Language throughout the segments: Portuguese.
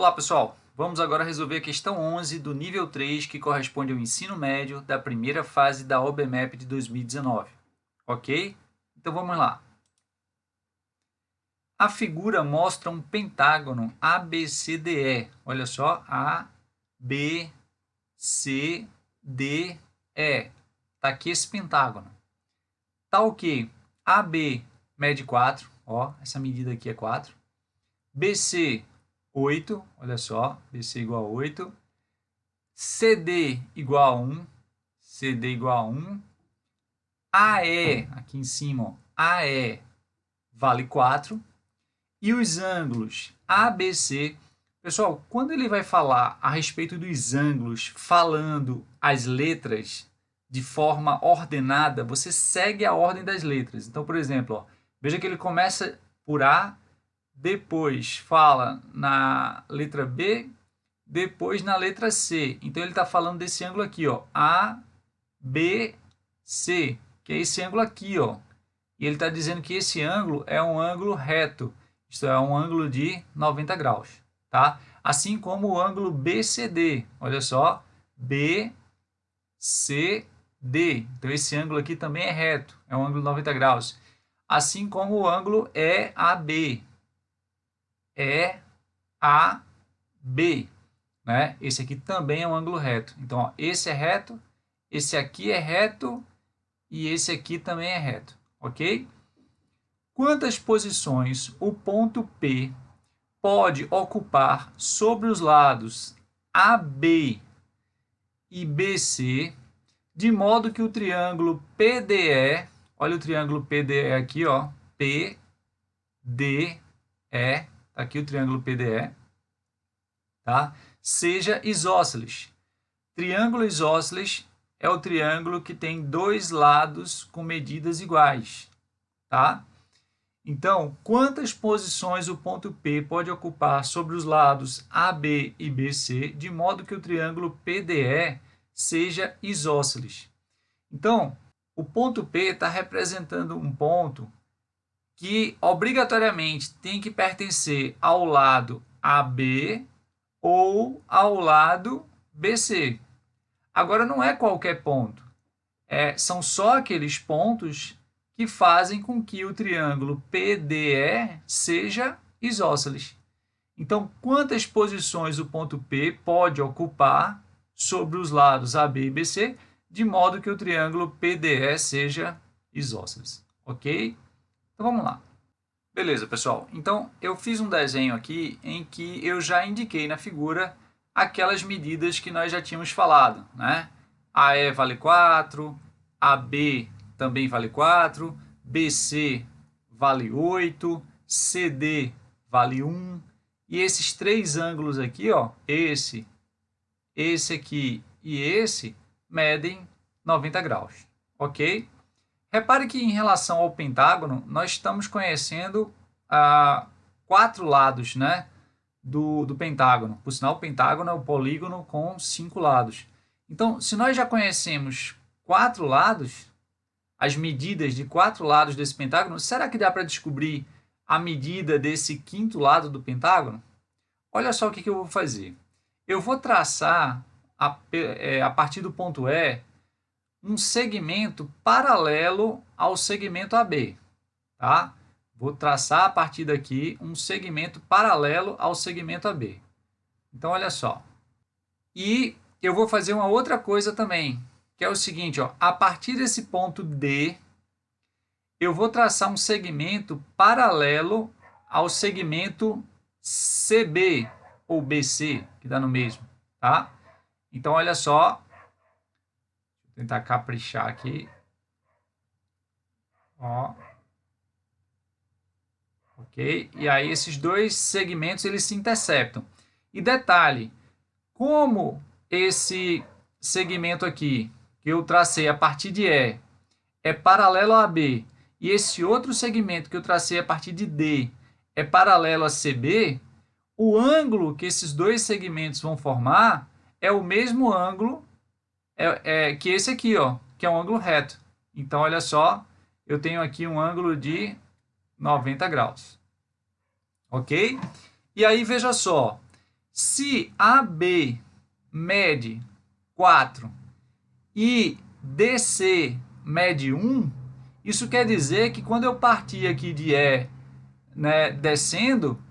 Olá pessoal, vamos agora resolver a questão 11 do nível 3 que corresponde ao ensino médio da primeira fase da OBMEP de 2019, ok? Então vamos lá. A figura mostra um pentágono ABCDE, olha só, ABCDE, está aqui esse pentágono. Tal que AB mede 4, ó, essa medida aqui é 4, BC 8, olha só, BC igual a 8, CD igual a 1, CD igual a 1, AE, aqui em cima, ó, AE vale 4, e os ângulos ABC, pessoal, quando ele vai falar a respeito dos ângulos, falando as letras de forma ordenada, você segue a ordem das letras. Então, por exemplo, ó, veja que ele começa por A, depois fala na letra B, depois na letra C. Então ele está falando desse ângulo aqui, ó, ABC, que é esse ângulo aqui, ó. E ele está dizendo que esse ângulo é um ângulo reto, isto é, um ângulo de 90 graus, tá? Assim como o ângulo BCD, olha só, BCD. Então esse ângulo aqui também é reto, é um ângulo de 90 graus. Assim como o ângulo EAB, EAB, né? Esse aqui também é um ângulo reto. Então, ó, esse é reto, esse aqui é reto e esse aqui também é reto, ok? Quantas posições o ponto P pode ocupar sobre os lados AB e BC, de modo que o triângulo PDE, olha o triângulo PDE aqui, ó, PDE, tá aqui o triângulo PDE, tá? Seja isósceles. Triângulo isósceles é o triângulo que tem dois lados com medidas iguais, tá? Então, quantas posições o ponto P pode ocupar sobre os lados AB e BC, de modo que o triângulo PDE seja isósceles? Então, o ponto P está representando um ponto que obrigatoriamente tem que pertencer ao lado AB ou ao lado BC. Agora, não é qualquer ponto. São só aqueles pontos que fazem com que o triângulo PDE seja isósceles. Então, quantas posições o ponto P pode ocupar sobre os lados AB e BC, de modo que o triângulo PDE seja isósceles, ok? Então, vamos lá. Beleza, pessoal. Então, eu fiz um desenho aqui em que eu já indiquei na figura aquelas medidas que nós já tínhamos falado, né? AE vale 4, AB também vale 4, BC vale 8, CD vale 1, e esses três ângulos aqui, ó, esse aqui e esse, medem 90 graus, ok? Repare que em relação ao pentágono, nós estamos conhecendo 4 lados, né, do pentágono. Por sinal, o pentágono é o polígono com 5 lados. Então, se nós já conhecemos 4 lados, as medidas de 4 lados desse pentágono, será que dá para descobrir a medida desse quinto lado do pentágono? Olha só o que eu vou fazer. Eu vou traçar, a partir do ponto E, um segmento paralelo ao segmento AB, tá? Vou traçar a partir daqui um segmento paralelo ao segmento AB. Então, olha só. E eu vou fazer uma outra coisa também, que é o seguinte, ó, a partir desse ponto D, eu vou traçar um segmento paralelo ao segmento CB ou BC, que dá no mesmo, tá? Então, olha só. Vou tentar caprichar aqui. Ó. Ok? E aí esses dois segmentos eles se interceptam. E detalhe, como esse segmento aqui, que eu tracei a partir de E, é paralelo a AB, e esse outro segmento que eu tracei a partir de D é paralelo a CB, o ângulo que esses dois segmentos vão formar é o mesmo ângulo que esse aqui, ó, que é um ângulo reto. Então, olha só, eu tenho aqui um ângulo de 90 graus. Ok? E aí, veja só, Se AB mede 4 e DC mede 1, isso quer dizer que quando eu partir aqui de E, né, descendo,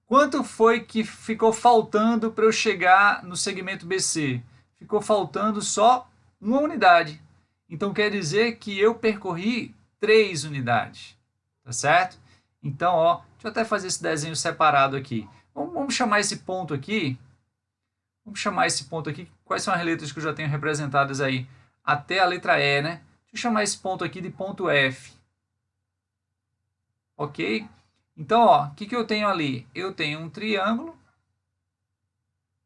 quanto foi que ficou faltando para eu chegar no segmento BC? Ficou faltando só uma unidade. Então quer dizer que eu percorri 3 unidades. Tá certo? Então, ó, deixa eu até fazer esse desenho separado aqui. Vamos chamar esse ponto aqui. Vamos chamar esse ponto aqui. Quais são as letras que eu já tenho representadas aí? Até a letra E, né? Deixa eu chamar esse ponto aqui de ponto F. Ok? Então, ó, o que eu tenho ali? Eu tenho um triângulo.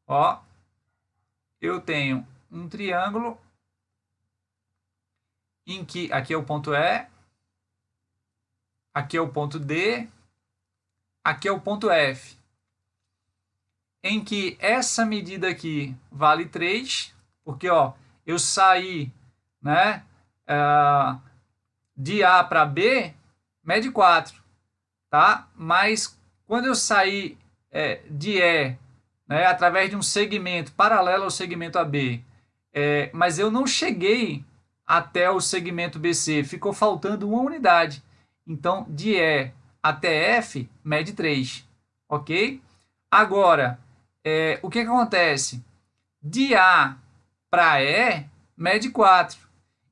Ó, eu tenho um triângulo em que aqui é o ponto E, aqui é o ponto D, aqui é o ponto F, em que essa medida aqui vale 3, porque ó, eu saí, né, de A para B, mede 4, tá? Mas quando eu saí de E, né, através de um segmento paralelo ao segmento AB, mas eu não cheguei até o segmento BC, ficou faltando uma unidade. Então, de E até F, mede 3, ok? Agora, o que acontece? De A para E, mede 4.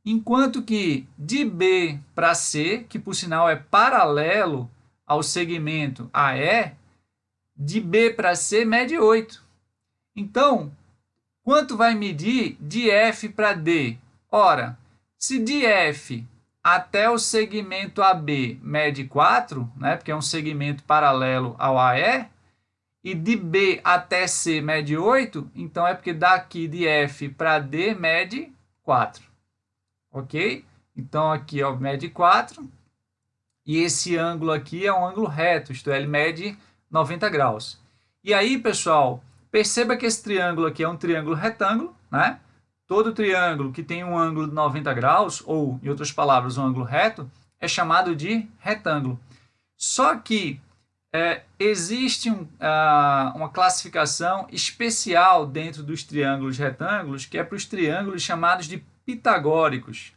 Enquanto que de B para C, que por sinal é paralelo ao segmento AE, de B para C mede 8. Então, quanto vai medir de F para D? Ora, se de F até o segmento AB mede 4, né, porque é um segmento paralelo ao AE, e de B até C mede 8, então é porque daqui de F para D mede 4. Ok? Então aqui ó, mede 4. E esse ângulo aqui é um ângulo reto, isto é, ele mede 90 graus. E aí, pessoal, perceba que esse triângulo aqui é um triângulo retângulo, né? Todo triângulo que tem um ângulo de 90 graus, ou, em outras palavras, um ângulo reto, é chamado de retângulo. Só que existe uma classificação especial dentro dos triângulos retângulos, que é para os triângulos chamados de pitagóricos.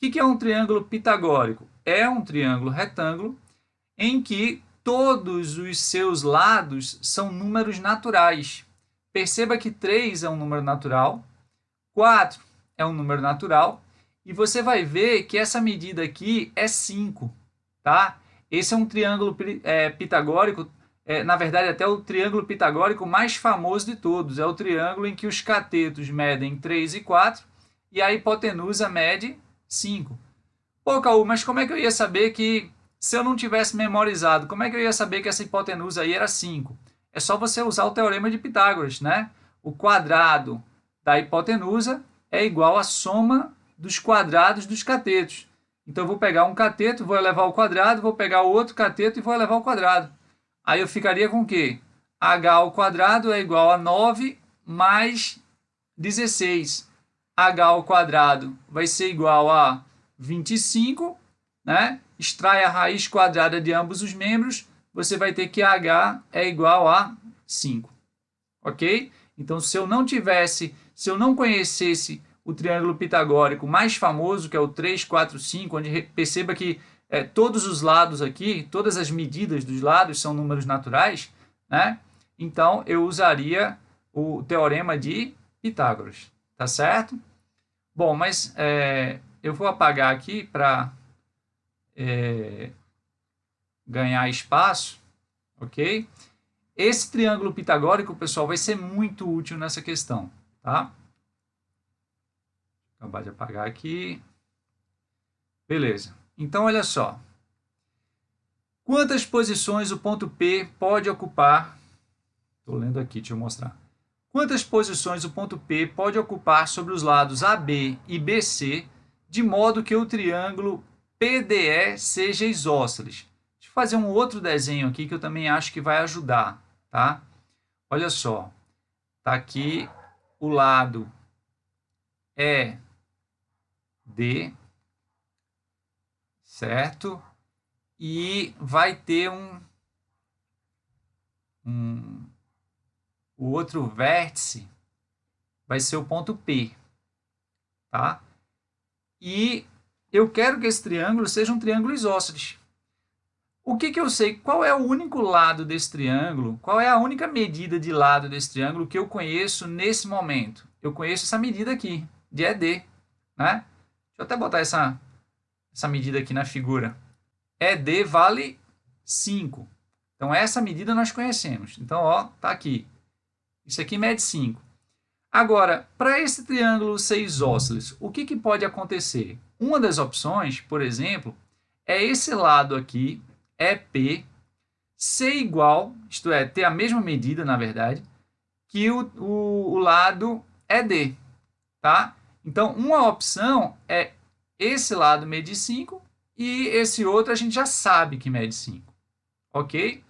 O que é um triângulo pitagórico? É um triângulo retângulo em que todos os seus lados são números naturais. Perceba que 3 é um número natural, 4 é um número natural, e você vai ver que essa medida aqui é 5, tá? Esse é um triângulo pitagórico, na verdade até o triângulo pitagórico mais famoso de todos. É o triângulo em que os catetos medem 3 e 4 e a hipotenusa mede 5. Pô, Caú, mas como é que eu ia saber que, se eu não tivesse memorizado, como é que eu ia saber que essa hipotenusa aí era 5? É só você usar o teorema de Pitágoras, né? O quadrado da hipotenusa é igual à soma dos quadrados dos catetos. Então eu vou pegar um cateto, vou elevar ao quadrado, vou pegar o outro cateto e vou elevar ao quadrado. Aí eu ficaria com o quê? H ao quadrado é igual a 9 mais 16. H ao quadrado vai ser igual a 25, né? Extrai a raiz quadrada de ambos os membros, você vai ter que H é igual a 5. Ok? Então, se eu não conhecesse o triângulo pitagórico mais famoso, que é o 3, 4, 5, onde perceba que todos os lados aqui, todas as medidas dos lados são números naturais, né? Então, eu usaria o teorema de Pitágoras, tá certo? Bom, mas eu vou apagar aqui para ganhar espaço, ok? Esse triângulo pitagórico, pessoal, vai ser muito útil nessa questão, tá? Vou acabar de apagar aqui. Beleza. Então, olha só. Quantas posições o ponto P pode ocupar? Estou lendo aqui, deixa eu mostrar. Quantas posições o ponto P pode ocupar sobre os lados AB e BC, de modo que o triângulo PDE seja isósceles? Deixa eu fazer um outro desenho aqui que eu também acho que vai ajudar, tá? Olha só, tá aqui o lado ED, certo? E vai ter o outro vértice vai ser o ponto P, tá? E eu quero que esse triângulo seja um triângulo isósceles. O que eu sei? Qual é o único lado desse triângulo? Qual é a única medida de lado desse triângulo que eu conheço nesse momento? Eu conheço essa medida aqui, de ED, né? Deixa eu até botar essa medida aqui na figura. ED vale 5. Então, essa medida nós conhecemos. Então, ó, tá aqui. Isso aqui mede 5. Agora, para esse triângulo ser isósceles, o que pode acontecer? Uma das opções, por exemplo, é esse lado aqui, EP, ser igual, isto é, ter a mesma medida, na verdade, que o lado ED, tá? Então, uma opção é esse lado medir 5 e esse outro a gente já sabe que mede 5, ok?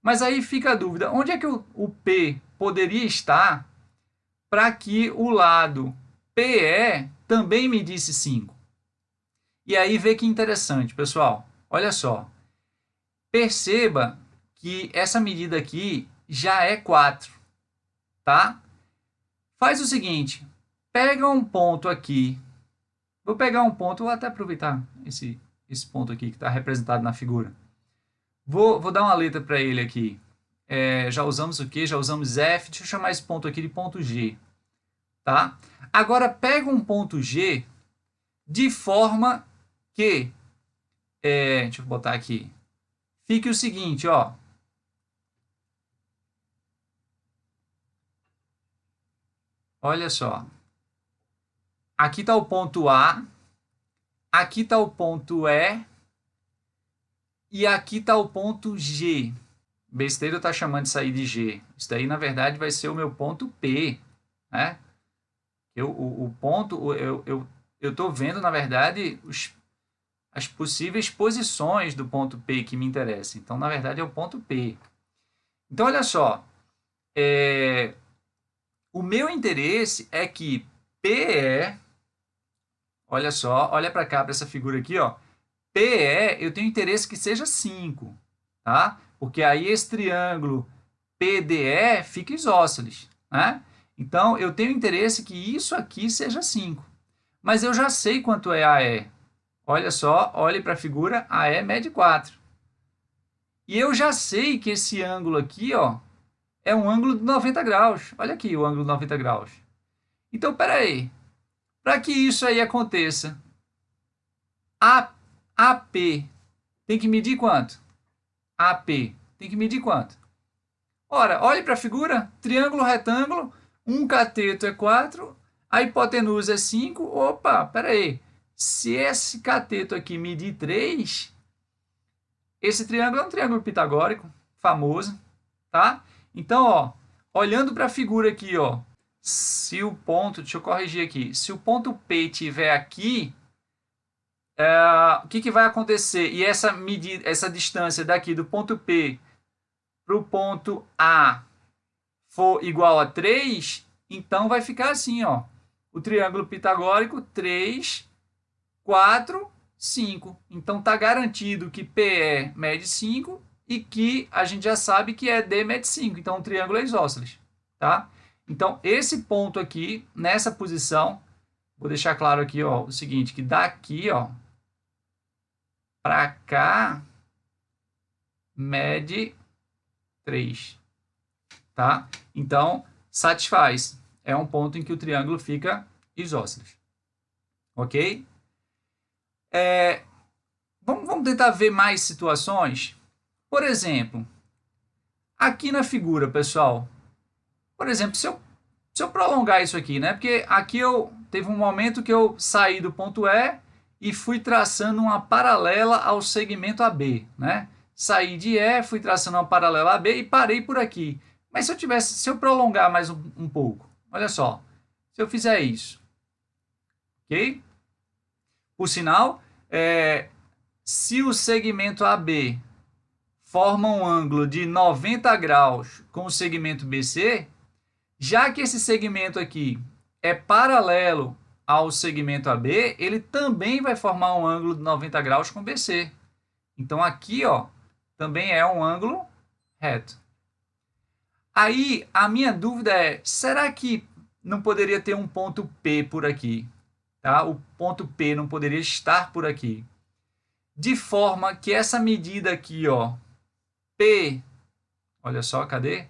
Mas aí fica a dúvida, onde é que o P poderia estar para que o lado PE também medisse 5? E aí vê que interessante, pessoal. Olha só. Perceba que essa medida aqui já é 4, tá? Faz o seguinte, pega um ponto aqui. Vou pegar um ponto, vou até aproveitar esse ponto aqui que está representado na figura. Vou dar uma letra para ele aqui. Já usamos o Q, já usamos F. Deixa eu chamar esse ponto aqui de ponto G. Tá? Agora, pega um ponto G de forma que... deixa eu botar aqui. Fique o seguinte, ó. Olha só. Aqui está o ponto A. Aqui está o ponto E. E aqui está o ponto G. Besteira está chamando isso aí de G. Isso daí, na verdade, vai ser o meu ponto P. Né? O ponto, eu estou vendo, na verdade, as possíveis posições do ponto P que me interessam. Então, na verdade, é o ponto P. Então, olha só. O meu interesse é que PE... Olha só, olha para cá, para essa figura aqui, ó. PE, eu tenho interesse que seja 5, tá? Porque aí esse triângulo PDE fica isósceles, né? Então, eu tenho interesse que isso aqui seja 5. Mas eu já sei quanto é AE. Olha só, olhe para a figura, AE mede 4. E eu já sei que esse ângulo aqui, ó, é um ângulo de 90 graus. Olha aqui o ângulo de 90 graus. Então, espera aí. Para que isso aí aconteça, AP tem que medir quanto? AP tem que medir quanto? Ora, olhe para a figura, triângulo, retângulo, um cateto é 4, a hipotenusa é 5. Opa, espera aí. Se esse cateto aqui medir 3, esse triângulo é um triângulo pitagórico, famoso, tá? Então, ó, olhando para a figura aqui, ó, se o ponto, deixa eu corrigir aqui, se o ponto P estiver aqui, o que vai acontecer? E essa medida, essa distância daqui do ponto P para o ponto A for igual a 3, então vai ficar assim, ó, o triângulo pitagórico 3, 4, 5. Então está garantido que PE mede 5 e que a gente já sabe que ED mede 5. Então o triângulo é isósceles, tá? Então, esse ponto aqui, nessa posição, vou deixar claro aqui, ó, o seguinte, que daqui, ó, para cá, mede 3, tá? Então, satisfaz. É um ponto em que o triângulo fica isósceles, ok? Vamos tentar ver mais situações. Por exemplo, aqui na figura, pessoal, por exemplo, se eu prolongar isso aqui, né? Porque aqui teve um momento que eu saí do ponto E e fui traçando uma paralela ao segmento AB, né? Saí de E, fui traçando uma paralela AB e parei por aqui. Mas se eu prolongar mais um pouco, olha só, se eu fizer isso, ok? Por sinal, se o segmento AB forma um ângulo de 90 graus com o segmento BC, já que esse segmento aqui é paralelo ao segmento AB, ele também vai formar um ângulo de 90 graus com BC. Então, aqui, ó, também é um ângulo reto. Aí, a minha dúvida é, será que não poderia ter um ponto P por aqui? Tá? O ponto P não poderia estar por aqui. De forma que essa medida aqui, ó, P, olha só, cadê?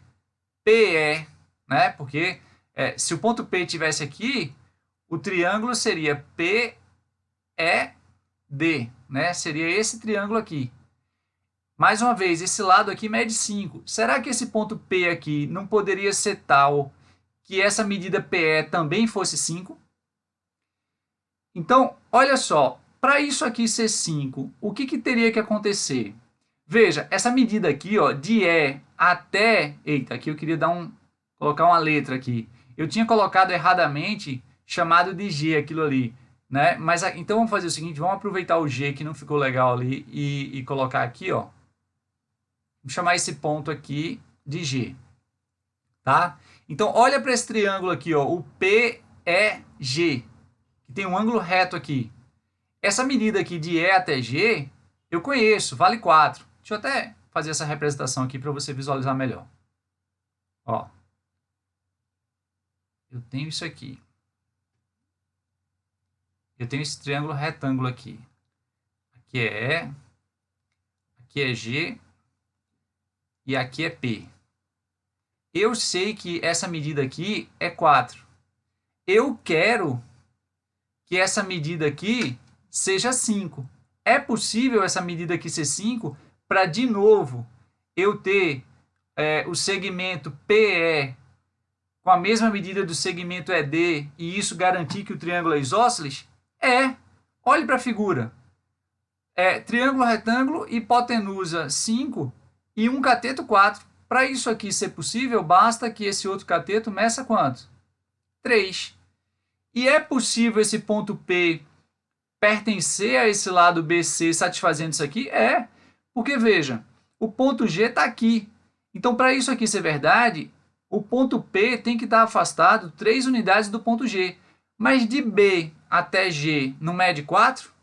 PE, né? Porque se o ponto P estivesse aqui, o triângulo seria PED, né? Seria esse triângulo aqui. Mais uma vez, esse lado aqui mede 5. Será que esse ponto P aqui não poderia ser tal que essa medida PE também fosse 5? Então, olha só, para isso aqui ser 5, o que teria que acontecer? Veja, essa medida aqui, ó, de E até... Eita, aqui eu queria colocar uma letra aqui. Eu tinha colocado erradamente, chamado de G aquilo ali, né? Mas então vamos fazer o seguinte, vamos aproveitar o G que não ficou legal ali e colocar aqui, ó. Vamos chamar esse ponto aqui de G, tá? Então, olha para esse triângulo aqui, ó, o PEG, que tem um ângulo reto aqui. Essa medida aqui de E até G, eu conheço, vale 4. Deixa eu até fazer essa representação aqui para você visualizar melhor. Ó, eu tenho isso aqui. Eu tenho esse triângulo retângulo aqui. Aqui é E, aqui é G e aqui é P. Eu sei que essa medida aqui é 4. Eu quero que essa medida aqui seja 5. É possível essa medida aqui ser 5 para, de novo, eu ter o segmento PE com a mesma medida do segmento ED e isso garantir que o triângulo é isósceles? Olhe para a figura. Triângulo retângulo, hipotenusa 5 e um cateto 4. Para isso aqui ser possível, basta que esse outro cateto meça quanto? 3. E é possível esse ponto P pertencer a esse lado BC satisfazendo isso aqui? Porque veja, o ponto G está aqui. Então, para isso aqui ser verdade, o ponto P tem que estar afastado 3 unidades do ponto G. Mas de B até G não mede 4?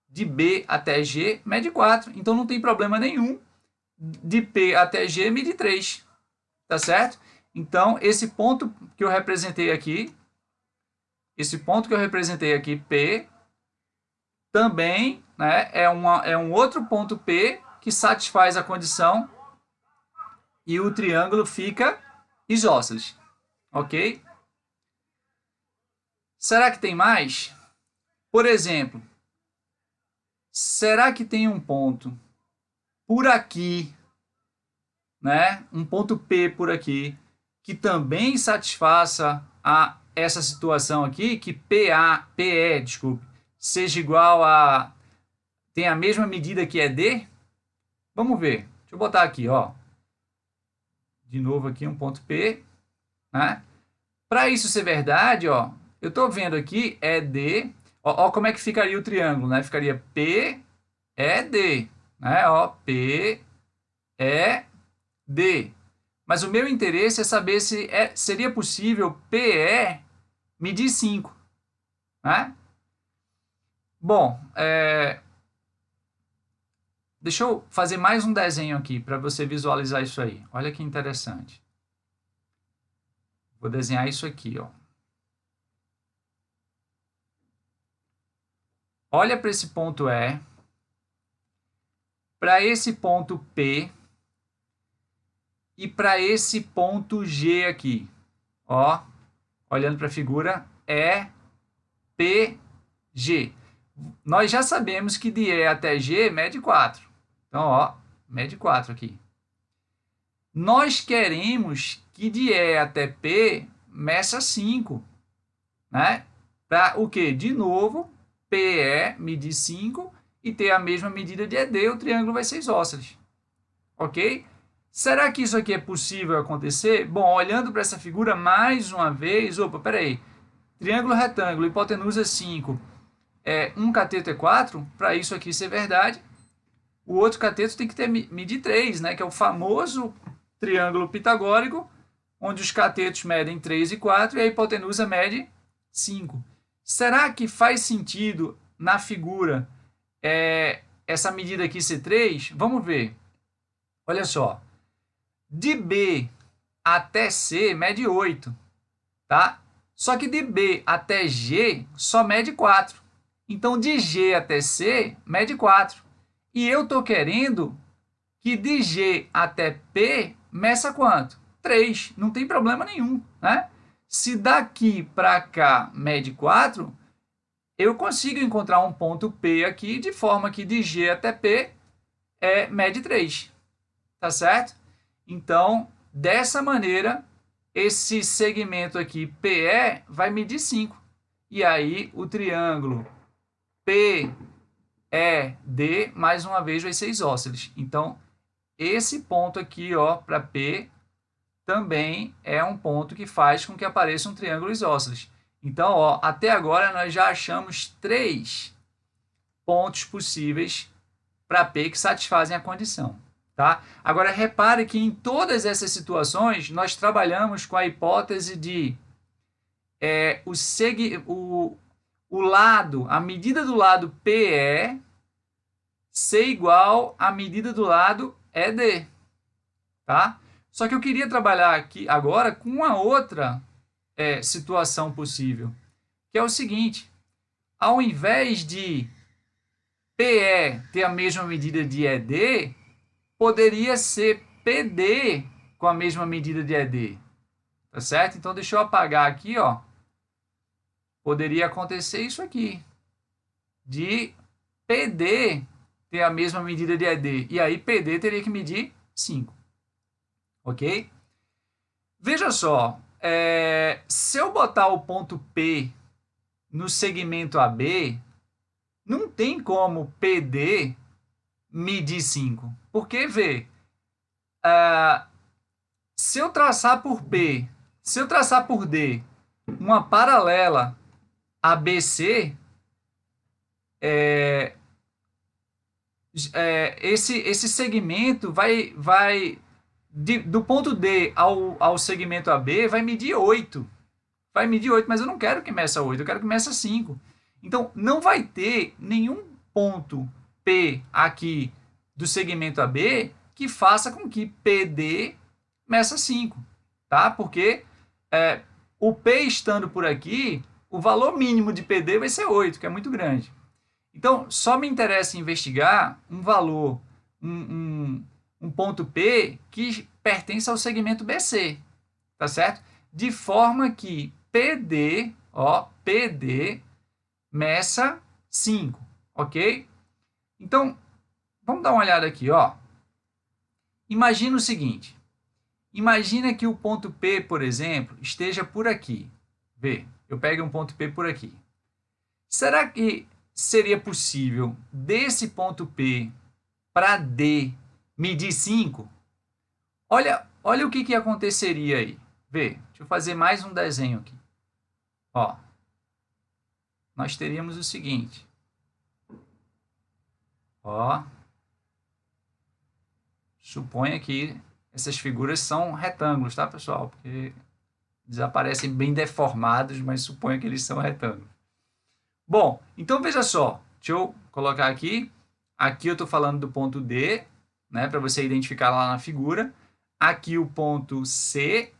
De B até G mede 4. Então, não tem problema nenhum. De P até G mede 3. Tá certo? Então, esse ponto que eu representei aqui, P, também, né, é um outro ponto P que satisfaz a condição e o triângulo fica isósceles. Ok? Será que tem mais? Por exemplo, será que tem um ponto por aqui, né, um ponto P por aqui, que também satisfaça essa situação aqui, que PE, desculpe, seja igual a... tem a mesma medida que ED? Vamos ver. Deixa eu botar aqui, ó. De novo aqui um ponto P, né? Para isso ser verdade, ó, eu estou vendo aqui ED, ó como é que ficaria o triângulo, né? Ficaria PED, né? Ó, PED. Mas o meu interesse é saber se seria possível PE medir 5, né? Bom, deixa eu fazer mais um desenho aqui para você visualizar isso aí. Olha que interessante. Vou desenhar isso aqui, ó. Olha para esse ponto E, para esse ponto P e para esse ponto G aqui. Ó, olhando para a figura, EPG. Nós já sabemos que de E até G mede 4. Então, ó, mede 4 aqui. Nós queremos que de E até P meça 5. Né? Para o quê? De novo, PE medir 5 e ter a mesma medida de ED, o triângulo vai ser isósceles. Ok? Será que isso aqui é possível acontecer? Bom, olhando para essa figura mais uma vez, opa, peraí. Triângulo retângulo, hipotenusa 5. Um cateto é 4, para isso aqui ser verdade, o outro cateto tem que ter medir 3, né, que é o famoso triângulo pitagórico, onde os catetos medem 3 e 4 e a hipotenusa mede 5. Será que faz sentido na figura essa medida aqui ser 3? Vamos ver. Olha só. De B até C mede 8, tá? Só que de B até G só mede 4. Então, de G até C mede 4. E eu estou querendo que de G até P meça quanto? 3. Não tem problema nenhum, né? Se daqui para cá mede 4, eu consigo encontrar um ponto P aqui, de forma que de G até P mede 3. Tá certo? Então, dessa maneira, esse segmento aqui, PE, vai medir 5. E aí, o triângulo PED, mais uma vez, vai ser isósceles. Então, esse ponto aqui, ó, para P, também é um ponto que faz com que apareça um triângulo isósceles. Então, ó, até agora, nós já achamos 3 pontos possíveis para P que satisfazem a condição. Tá? Agora, repare que em todas essas situações, nós trabalhamos com a hipótese de a medida do lado PE ser igual à medida do lado ED. Tá? Só que eu queria trabalhar aqui agora com uma outra situação possível, que é o seguinte: ao invés de PE ter a mesma medida de ED, poderia ser PD com a mesma medida de ED. Tá certo? Então, deixa eu apagar aqui, ó. Poderia acontecer isso aqui. De PD ter a mesma medida de ED. E aí, PD teria que medir 5. Ok? Veja só. Se eu botar o ponto P no segmento AB, não tem como PD medir 5. Porque, vê, se eu traçar por P, se eu traçar por D uma paralela ABC, esse segmento do ponto D ao segmento AB vai medir 8. Vai medir 8, mas eu não quero que meça 8, eu quero que meça 5. Então, não vai ter nenhum ponto P aqui do segmento AB que faça com que PD meça 5, tá? Porque o P estando por aqui, o valor mínimo de PD vai ser 8, que é muito grande. Então, só me interessa investigar um valor, um ponto P que pertence ao segmento BC, tá certo? De forma que PD meça 5, ok? Então, vamos dar uma olhada aqui, ó. Imagina o seguinte. Imagina que o ponto P, por exemplo, esteja por aqui. Vê, eu pego um ponto P por aqui. Será que seria possível desse ponto P para D medir 5? Olha o que aconteceria aí. Vê, deixa eu fazer mais um desenho aqui. Ó, nós teríamos o seguinte. Ó, suponha que essas figuras são retângulos, tá, pessoal? Porque desaparecem bem deformados, mas suponha que eles são retângulos. Bom, então veja só. Deixa eu colocar aqui. Aqui eu estou falando do ponto D, né, para você identificar lá na figura. Aqui o ponto C.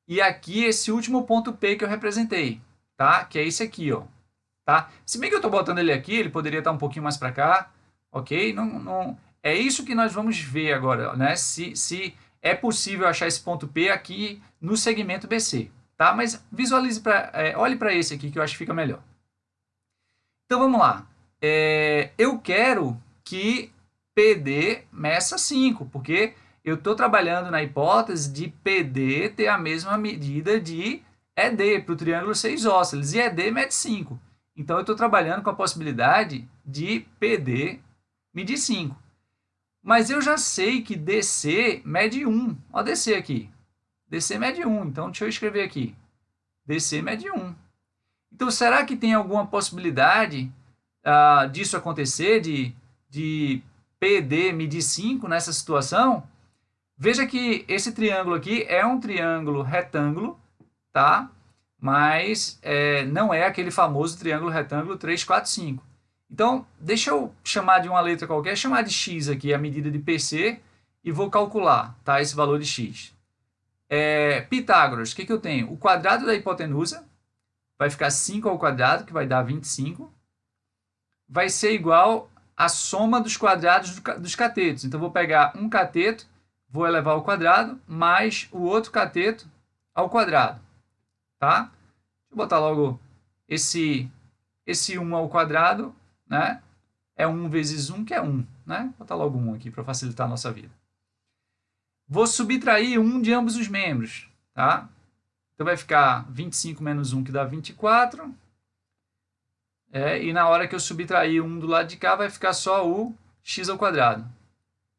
E aqui esse último ponto P que eu representei, tá? Que é esse aqui, ó. Tá? Se bem que eu estou botando ele aqui, ele poderia estar um pouquinho mais para cá, ok? Não, é isso que nós vamos ver agora, né? Se é possível achar esse ponto P aqui no segmento BC, tá? Mas visualize, olhe para esse aqui que eu acho que fica melhor. Então vamos lá. Eu quero que PD meça 5, porque eu estou trabalhando na hipótese de PD ter a mesma medida de ED para o triângulo ser isósceles, e ED mede 5. Então, eu estou trabalhando com a possibilidade de PD medir 5. Mas eu já sei que DC mede 1. Olha DC aqui. DC mede 1. Então, deixa eu escrever aqui. DC mede 1. Então, será que tem alguma possibilidade disso acontecer, de PD medir 5 nessa situação? Veja que esse triângulo aqui é um triângulo retângulo, tá? Mas não é aquele famoso triângulo retângulo 3, 4, 5. Então, deixa eu chamar de uma letra qualquer, chamar de x aqui a medida de PC, e vou calcular, tá, esse valor de x. Pitágoras, o que eu tenho? O quadrado da hipotenusa vai ficar 5 ao quadrado, que vai dar 25. Vai ser igual à soma dos quadrados dos catetos. Então, vou pegar um cateto, vou elevar ao quadrado, mais o outro cateto ao quadrado. Tá? Deixa eu botar logo esse 1 ao quadrado, né? É 1 vezes 1, que é 1. Né? Vou botar logo 1 aqui para facilitar a nossa vida. Vou subtrair 1 de ambos os membros. Tá? Então, vai ficar 25 menos 1, que dá 24. E na hora que eu subtrair 1 do lado de cá, vai ficar só o x ao quadrado.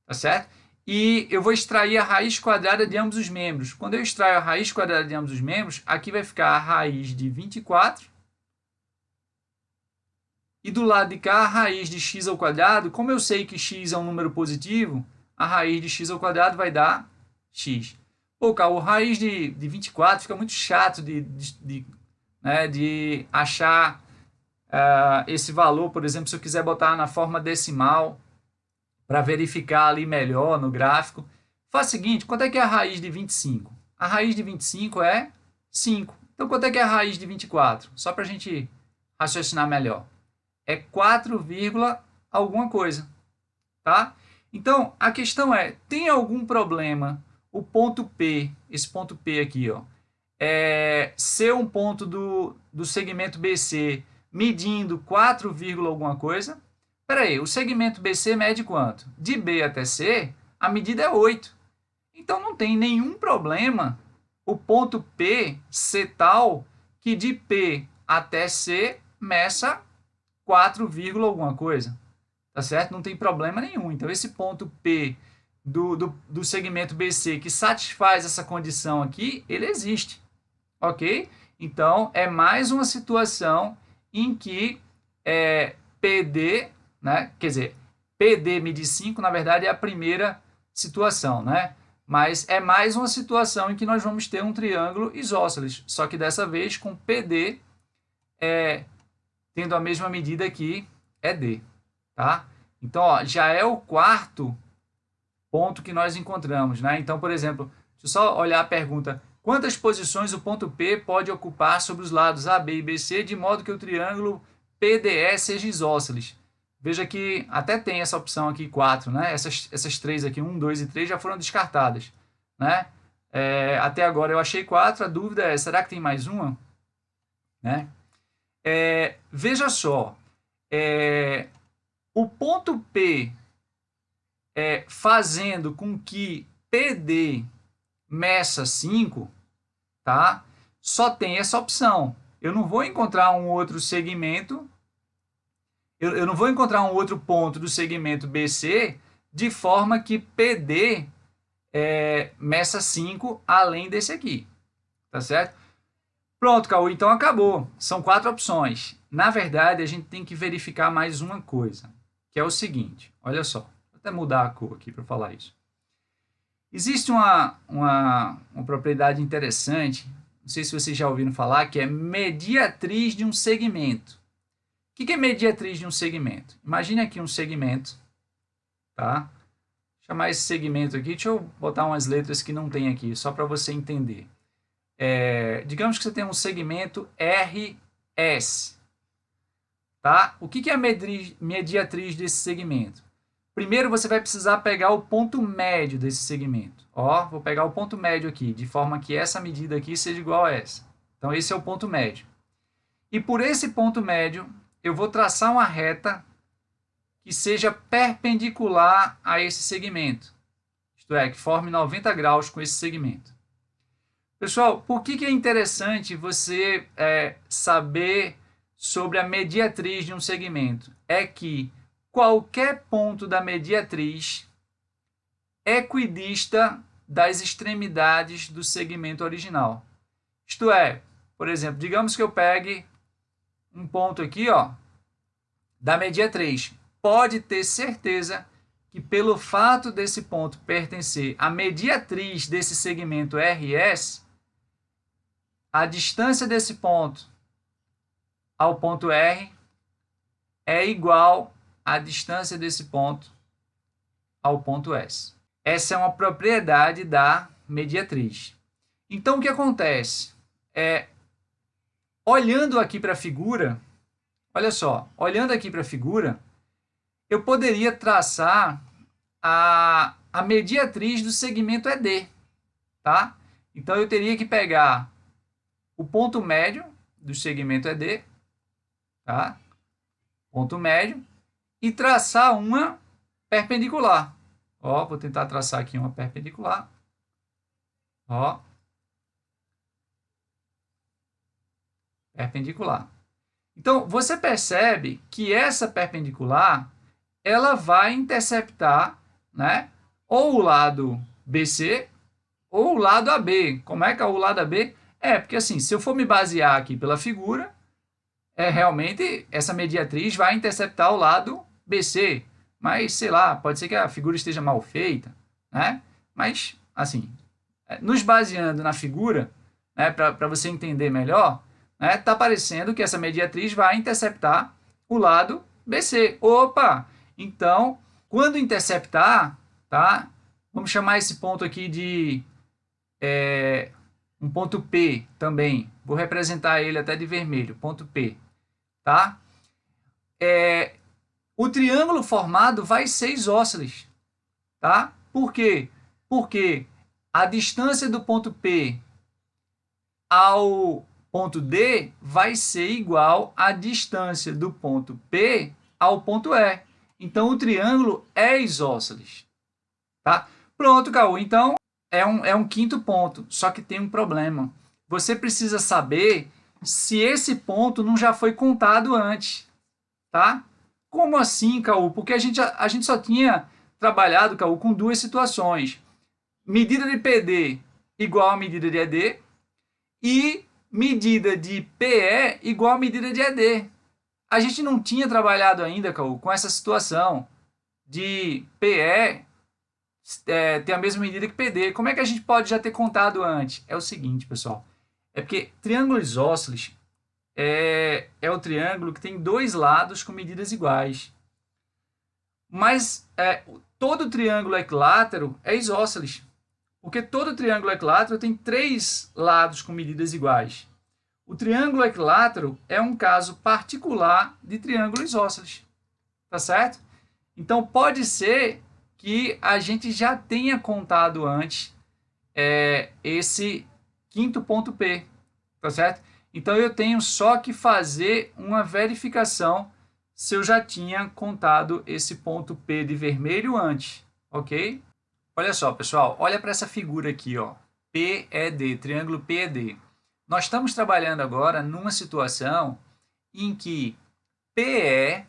Tá certo? E eu vou extrair a raiz quadrada de ambos os membros. Quando eu extraio a raiz quadrada de ambos os membros, aqui vai ficar a raiz de 24. E do lado de cá, a raiz de x ao quadrado. Como eu sei que x é um número positivo, a raiz de x ao quadrado vai dar x. Pô, cara, a raiz de 24 fica muito chato de achar esse valor. Por exemplo, se eu quiser botar na forma decimal para verificar ali melhor no gráfico. Faz o seguinte, quanto é que é a raiz de 25? A raiz de 25 é 5. Então, quanto é que é a raiz de 24? Só para a gente raciocinar melhor. É 4, alguma coisa. Tá? Então, a questão é, tem algum problema o ponto P, esse ponto P aqui, ó, ser um ponto do segmento BC medindo 4, alguma coisa? Espera aí, o segmento BC mede quanto? De B até C, a medida é 8. Então, não tem nenhum problema o ponto P ser tal que de P até C meça 4, alguma coisa. Tá certo? Não tem problema nenhum. Então, esse ponto P do segmento BC que satisfaz essa condição aqui, ele existe. Ok? Então, é mais uma situação em que PD, né? Quer dizer, PD medir 5, na verdade, é a primeira situação, né? Mas é mais uma situação em que nós vamos ter um triângulo isósceles, só que dessa vez com PD tendo a mesma medida que é D. Tá? Então, ó, já é o quarto ponto que nós encontramos. Né? Então, por exemplo, deixa eu só olhar a pergunta. Quantas posições o ponto P pode ocupar sobre os lados A, B e BC, de modo que o triângulo PDE seja isósceles? Veja que até tem essa opção aqui, 4. Né? Essas três aqui, 1, 2 e 3, já foram descartadas. Né? Até agora eu achei 4. A dúvida é, será que tem mais uma? Né? Veja só. O ponto P fazendo com que PD meça 5, tá? Só tem essa opção. Eu não vou encontrar um outro segmento, eu não vou encontrar um outro ponto do segmento BC de forma que PD meça 5 além desse aqui. Tá certo? Pronto, Cauã, então acabou. São 4 opções. Na verdade, a gente tem que verificar mais uma coisa, que é o seguinte. Olha só, vou até mudar a cor aqui para falar isso. Existe uma propriedade interessante, não sei se vocês já ouviram falar, que é mediatriz de um segmento. O que é mediatriz de um segmento? Imagine aqui um segmento, tá? Vou chamar esse segmento aqui, deixa eu botar umas letras que não tem aqui, só para você entender. Digamos que você tem um segmento RS. Tá? O que é a mediatriz desse segmento? Primeiro você vai precisar pegar o ponto médio desse segmento. Ó, vou pegar o ponto médio aqui, de forma que essa medida aqui seja igual a essa. Então esse é o ponto médio. E por esse ponto médio, eu vou traçar uma reta que seja perpendicular a esse segmento. Isto é, que forme 90 graus com esse segmento. Pessoal, por que é interessante você saber sobre a mediatriz de um segmento? É que qualquer ponto da mediatriz é equidista das extremidades do segmento original. Isto é, por exemplo, digamos que eu pegue um ponto aqui, ó, da mediatriz. Pode ter certeza que pelo fato desse ponto pertencer à mediatriz desse segmento RS, a distância desse ponto ao ponto R é igual à distância desse ponto ao ponto S. Essa é uma propriedade da mediatriz. Então, o que acontece? Olhando aqui para a figura, olha só, olhando aqui para a figura, eu poderia traçar a mediatriz do segmento ED, tá? Então, eu teria que pegar o ponto médio do segmento ED, tá? Ponto médio, e traçar uma perpendicular. Ó, vou tentar traçar aqui uma perpendicular. Ó. Perpendicular. Então, você percebe que essa perpendicular, ela vai interceptar, né, ou o lado BC ou o lado AB. Como é que é o lado AB? Porque assim, se eu for me basear aqui pela figura, realmente essa mediatriz vai interceptar o lado BC. Mas, sei lá, pode ser que a figura esteja mal feita, né? Mas, assim, nos baseando na figura, né, para você entender melhor, está parecendo que essa mediatriz vai interceptar o lado BC. Opa! Então, quando interceptar, tá? Vamos chamar esse ponto aqui de um ponto P também. Vou representar ele até de vermelho, ponto P. Tá? O triângulo formado vai ser isósceles. Tá? Por quê? Porque a distância do ponto P ao ponto D vai ser igual à distância do ponto P ao ponto E. Então, o triângulo é isósceles. Tá? Pronto, Caú. Então, é um quinto ponto, só que tem um problema. Você precisa saber se esse ponto não já foi contado antes. Tá? Como assim, Caú? Porque a gente só tinha trabalhado, Caú, com duas situações. Medida de PD igual a medida de ED e medida de PE igual a medida de ED. A gente não tinha trabalhado ainda, Caú, com essa situação de PE ter a mesma medida que PD. Como é que a gente pode já ter contado antes? É o seguinte, pessoal. É porque triângulo isósceles é o triângulo que tem dois lados com medidas iguais. Mas todo triângulo equilátero é isósceles. Porque todo triângulo equilátero tem três lados com medidas iguais. O triângulo equilátero é um caso particular de triângulo isósceles. Tá certo? Então, pode ser que a gente já tenha contado antes esse quinto ponto P. Tá certo? Então, eu tenho só que fazer uma verificação se eu já tinha contado esse ponto P de vermelho antes. Ok? Olha só, pessoal, olha para essa figura aqui, ó, PED, triângulo PED. Nós estamos trabalhando agora numa situação em que PE,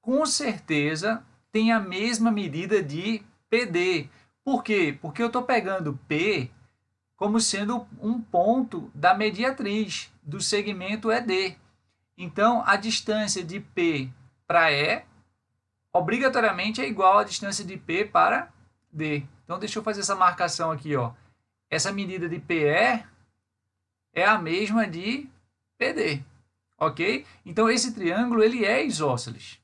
com certeza, tem a mesma medida de PD. Por quê? Porque eu estou pegando P como sendo um ponto da mediatriz do segmento ED. Então, a distância de P para E, obrigatoriamente, é igual à distância de P para D. Então, deixa eu fazer essa marcação aqui. Ó. Essa medida de PE é a mesma de PD. Ok? Então, esse triângulo ele é isósceles.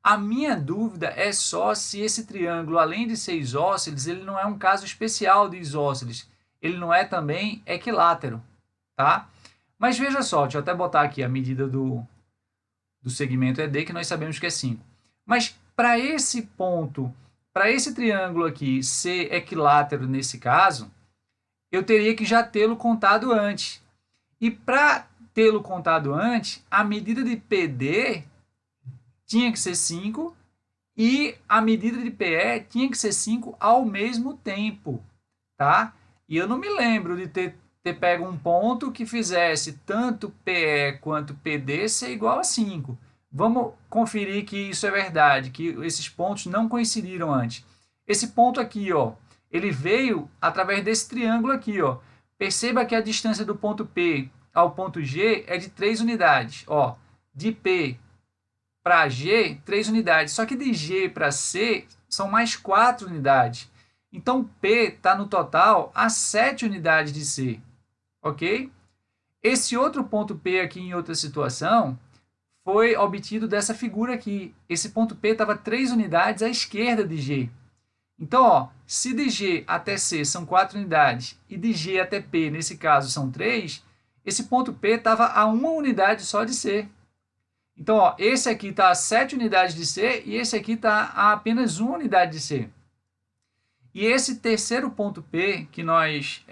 A minha dúvida é só se esse triângulo, além de ser isósceles, ele não é um caso especial de isósceles. Ele não é também equilátero. Tá? Mas veja só, deixa eu até botar aqui a medida do segmento ED, que nós sabemos que é 5. Mas para esse ponto, para esse triângulo aqui ser equilátero nesse caso, eu teria que já tê-lo contado antes. E para tê-lo contado antes, a medida de PD tinha que ser 5 e a medida de PE tinha que ser 5 ao mesmo tempo. Tá? E eu não me lembro de ter pego um ponto que fizesse tanto PE quanto PD ser igual a 5. Vamos conferir que isso é verdade, que esses pontos não coincidiram antes. Esse ponto aqui, ó, ele veio através desse triângulo aqui. Ó. Perceba que a distância do ponto P ao ponto G é de 3 unidades. Ó. De P para G, 3 unidades. Só que de G para C são mais 4 unidades. Então, P está no total a 7 unidades de C. Ok? Esse outro ponto P aqui em outra situação foi obtido dessa figura aqui. Esse ponto P estava 3 unidades à esquerda de G. Então, ó, se de G até C são 4 unidades e de G até P, nesse caso, são 3, esse ponto P estava a uma unidade só de C. Então, ó, esse aqui está a 7 unidades de C e esse aqui está a apenas 1 unidade de C. E esse terceiro ponto P que nós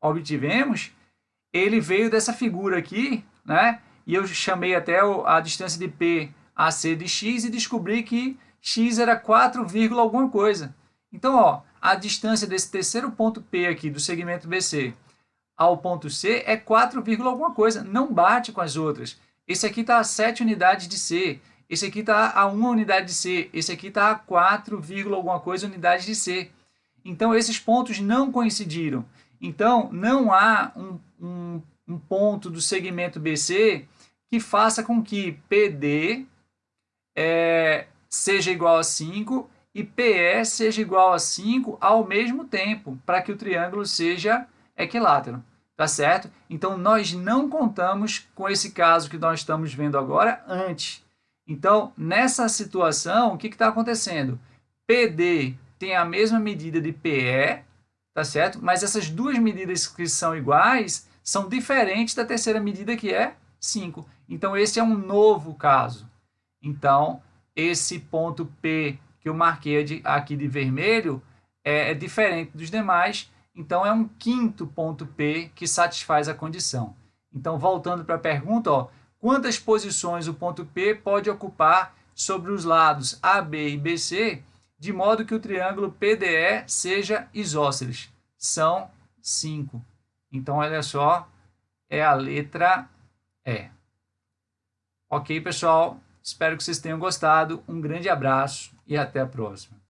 obtivemos, ele veio dessa figura aqui, né? E eu chamei até a distância de P a C de x e descobri que x era 4, alguma coisa. Então, ó, a distância desse terceiro ponto P aqui do segmento BC ao ponto C é 4, alguma coisa, não bate com as outras. Esse aqui está a 7 unidades de C, esse aqui está a 1 unidade de C, esse aqui está a 4, alguma coisa unidades de C. Então, esses pontos não coincidiram. Então, não há um ponto do segmento BC que faça com que PD seja igual a 5 e PE seja igual a 5 ao mesmo tempo, para que o triângulo seja equilátero. Tá certo? Então, nós não contamos com esse caso que nós estamos vendo agora antes. Então, nessa situação, o que está acontecendo? PD tem a mesma medida de PE, tá certo? Mas essas duas medidas que são iguais são diferentes da terceira medida, que é 5. Então, esse é um novo caso. Então, esse ponto P que eu marquei aqui de vermelho é diferente dos demais. Então, é um quinto ponto P que satisfaz a condição. Então, voltando para a pergunta, ó, quantas posições o ponto P pode ocupar sobre os lados AB e BC, de modo que o triângulo PDE seja isósceles? São 5. Então, olha só, é a letra E. Ok, pessoal? Espero que vocês tenham gostado. Um grande abraço e até a próxima.